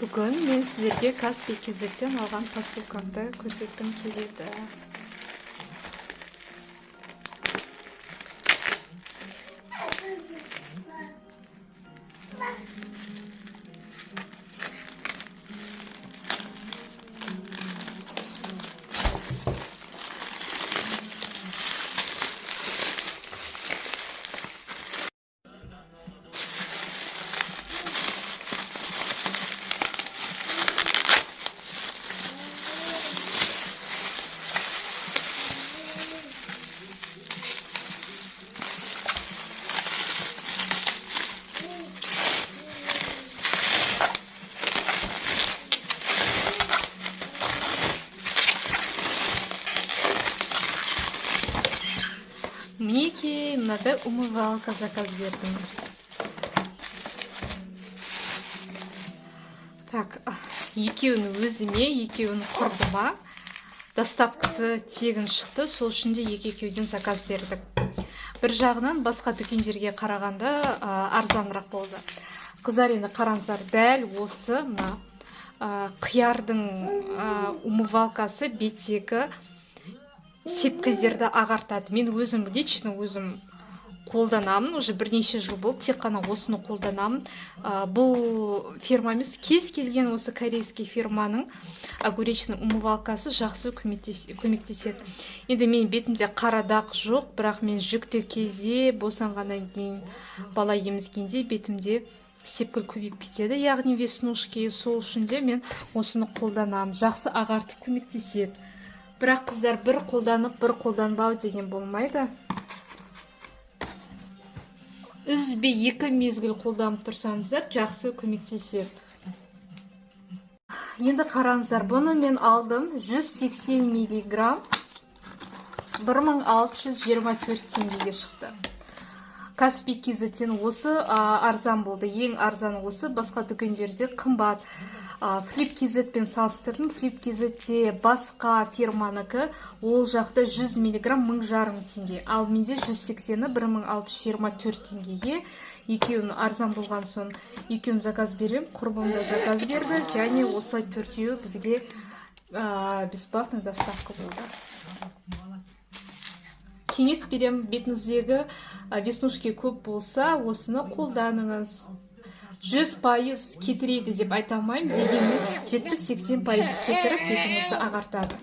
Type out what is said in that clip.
Бүгін мен сіздерге Каспий KZ'тен алған посылкамды көрсеткім келеді. Мики, мынада умывалка заказ бердім. Так, екеуін өзіме, екеуін құрбыма. Доставкасы тегін шықты, сол үшін де екеуден заказ бердік. Бір жағынан басқа дүкендерге қарағанда арзанырақ болды. Қыздар, енді қараңыздар, дәл осы мына қиярдың умывалкасы беттегі сепкілдерді ағартады. Мен лично өзім қолданамын, уже бірнеше жыл болды, тек қана осыны қолданамын. Бұл фирмамыз кез келген осы корейский фирманың огуречный умывалкасы жақсы көмектеседі. Енді мен бетімде қара дақ жоқ, бірақ мен жүкті кезде, босанғаннан кейін, бала емізгенде бетімде сепкіл көбейіп кетеді, яғни веснушки. Сол үшін де мен осыны қолданамын. Жақсы ағартып көмектеседі. Бірақ қыздар, бір қолданып, бір қолданбау деген болмайды. Үзбей екі мезгіл қолданып тұрсаңыздар, жақсы көмектеседі. Енді қараңыздар, бұны мен алдым 180 миллиграмм 1624 теңгеге шықты. Каспий KZ'тен осы арзан болды. Ең арзаны осы, басқа дүкендерде қымбат. Flip KZ'пен салыстырдым. Flip KZ'те басқа фирманыкі, ол жақта 100 миллиграмм 1000 теңге. Ал менде 180-і 1624 теңгеге. Екеуін арзан болған соң екеуін заказ берем. Құрбымда заказ берді, және осылай төртеуі бізге бесплатно доставка болды. Кеңес берем, бетіңіздегі веснушки көп болса, осыны қолданыңыз. 100% кетіреді деп айта алмаймын, дегенмен 70-80% кетіріп бетіңізді ағартады.